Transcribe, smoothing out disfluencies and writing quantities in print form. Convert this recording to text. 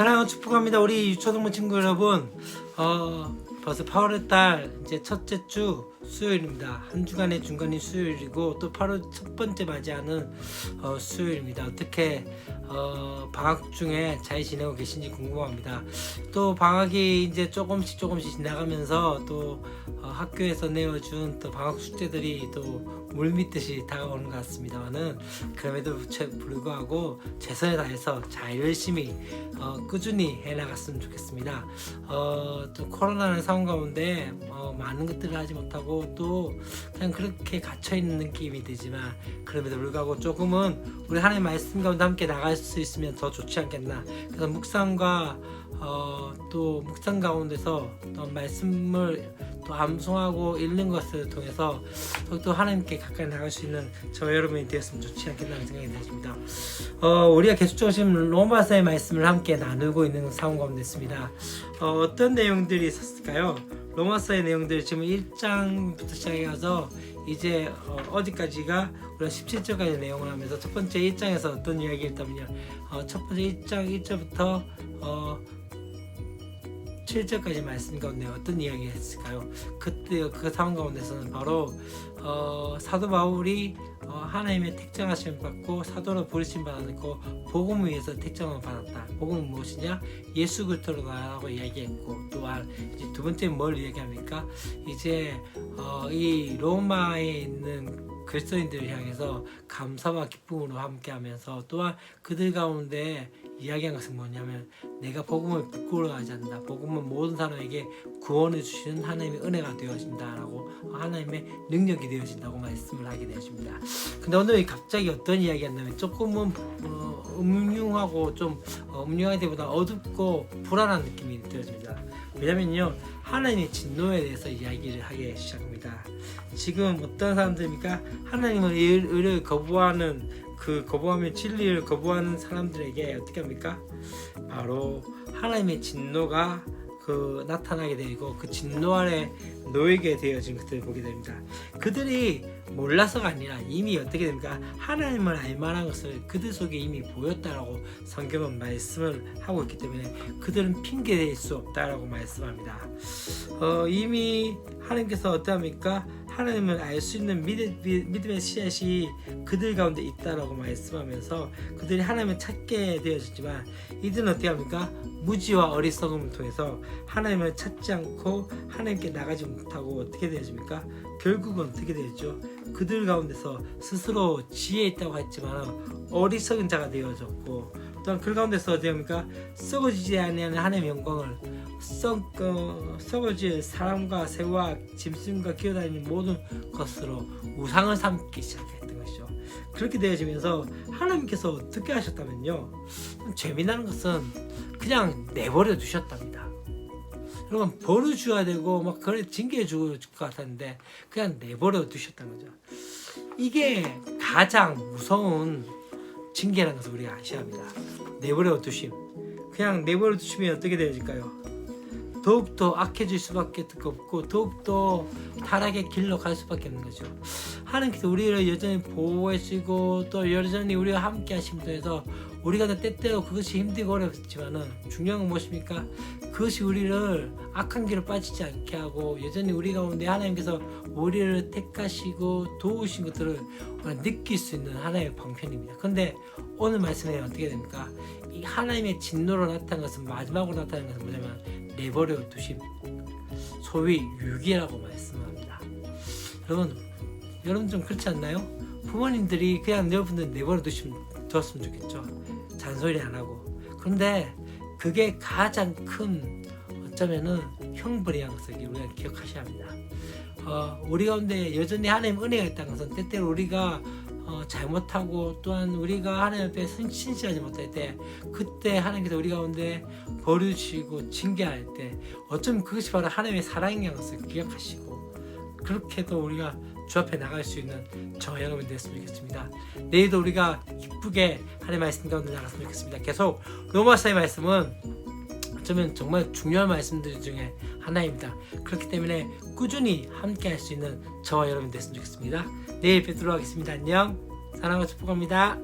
사랑하고 축복합니다. 우리 유초동문 친구 여러분, 벌써 8월달 이제 첫째 주 수요일입니다. 한 주간의 중간이 수요일이고 또 8월 첫 번째 맞이하는 수요일입니다. 어떻게 방학 중에 잘 지내고 계신지 궁금합니다. 또 방학이 이제 조금씩 지나가면서 또 학교에서 내어준 또 방학 숙제들이 또 물밀듯이 다가오는 것 같습니다만은, 그럼에도 불구하고 최선을 다해서 잘 열심히 꾸준히 해나갔으면 좋겠습니다. 또 코로나라는 상황 가운데 많은 것들을 하지 못하고 또 그냥 그렇게 갇혀있는 느낌이 들지만, 그럼에도 불구하고 조금은 우리 하나님의 말씀 가운데 함께 나갈 수 있으면 더 좋지 않겠나. 그래서 묵상과 또 묵상 가운데서 또 말씀을 또 암송하고 읽는 것을 통해서 또 하나님께 가까이 나갈 수 있는 저 여러분이 되었으면 좋지 않겠다는 생각이 드십니다. 우리가 계속적으로 지금 로마서의 말씀을 함께 나누고 있는 상황 가운데 있습니다. 어떤 내용들이 있었을까요? 로마서의 내용들 지금 1장부터 시작해서 이제 어디까지가 우리가 17절까지 내용을 하면서 첫 번째 1장에서 어떤 이야기를 했다면요, 첫 번째 1장 1절부터 7절까지 말씀 가운데 어떤 이야기를 했을까요? 그때 그 상황 가운데서는 바로 사도 바울이 하나님의 택정하심을 받고 사도로 부르심 받았고 복음을 위해서 택정을 받았다. 복음은 무엇이냐? 예수 그리스도라고 이야기했고, 또한 이제 두 번째 뭘 이야기합니까? 이제 이 로마에 있는 그리스도인들을 향해서 감사와 기쁨으로 함께하면서 또한 그들 가운데 이야기한 것은 뭐냐면, 내가 복음을 부끄러워하지 않는다. 복음은 모든 사람에게 구원을 주시는 하나님의 은혜가 되어진다라고, 하나님의 능력이 되어진다고 말씀을 하게 되어집니다. 근데 오늘 갑자기 어떤 이야기였냐면 조금은 음흉하고 좀 음흉하기보다 어둡고 불안한 느낌이 들어집니다. 왜냐면요, 하나님의 진노에 대해서 이야기를 하기 시작합니다. 지금 어떤 사람들입니까? 하나님의 의를 거부하는, 거부하면 진리를 거부하는 사람들에게 어떻게 합니까? 바로 하나님의 진노가 나타나게 되고 그 진노 아래 놓이게 되어진 것들을 보게 됩니다. 그들이 몰라서가 아니라 이미 어떻게 됩니까? 하나님을 알만한 것을 그들 속에 이미 보였다라고 성경은 말씀을 하고 있기 때문에 그들은 핑계댈 수 없다라고 말씀합니다. 이미 하나님께서 어떠합니까? 하나님을 알 수 있는 믿음의 씨앗이 그들 가운데 있다라고 말씀하면서 그들이 하나님을 찾게 되어졌지만, 이들은 어떻게 합니까? 무지와 어리석음을 통해서 하나님을 찾지 않고 하나님께 나가지 못하고 어떻게 되어집니까? 결국은 어떻게 되었죠? 그들 가운데서 스스로 지혜 있다고 했지만 어리석은 자가 되어졌고, 또한 그 가운데서 어떻게 합니까? 썩어지지 아니하는 하나님의 영광을 썩어질 사람과 새와 짐승과 기어다니는 모든 것으로 우상을 삼기 시작했던 것이죠. 그렇게 되어지면서 하나님께서 어떻게 하셨다면요, 재미나는 것은 그냥 내버려 두셨답니다. 여러분, 벌을 줘야 되고 막 그래 징계해 줄 것 같았는데 그냥 내버려 두셨다는 거죠. 이게 가장 무서운 징계라는 것을 우리가 아셔야 합니다. 내버려 두심. 그냥 내버려 두시면 어떻게 되어질까요? 더욱더 악해질 수밖에 없고 더욱더 타락의 길로 갈 수밖에 없는 거죠. 하나님께서 우리를 여전히 보호하시고 또 여전히 우리와 함께 하심으로 해서 우리가 때때로 그것이 힘들고 어렵지만은 중요한 건 무엇입니까? 그것이 우리를 악한 길로 빠지지 않게 하고 여전히 우리 가운데 하나님께서 우리를 택하시고 도우신 것들을 느낄 수 있는 하나님의 방편입니다. 그런데 오늘 말씀에 어떻게 됩니까? 이 하나님의 진노로 나타난 것은, 마지막으로 나타난 것은 뭐냐면 내버려 두심, 소위 유기라고 말씀합니다. 여러분 좀 그렇지 않나요? 부모님들이 그냥 여러분들 내버려 두었으면 좋겠죠. 잔소리 안 하고. 그런데 그게 가장 큰 어쩌면은 형벌이란 것을 우리가 기억하셔야 합니다. 우리 가운데 여전히 하나님 은혜가 있다는 것은 때때로 우리가 잘못하고 또한 우리가 하나님 앞에 신실하지 못할 때, 그때 하나님께서 우리 가운데 버려주시고 징계할 때 어쩌면 그것이 바로 하나님의 사랑이라는 것을 기억하시고, 그렇게도 우리가 주 앞에 나갈 수 있는 저 여러분 되었으면 좋겠습니다. 내일도 우리가 기쁘게 하나님의 말씀 가운데 나갔으면 좋겠습니다. 계속 로마서의 말씀은 어쩌면 정말 중요한 말씀들 중에 하나입니다. 그렇기 때문에 꾸준히 함께 할 수 있는 저와 여러분 됐으면 좋겠습니다. 내일 뵙도록 하겠습니다. 안녕. 사랑과 축복합니다.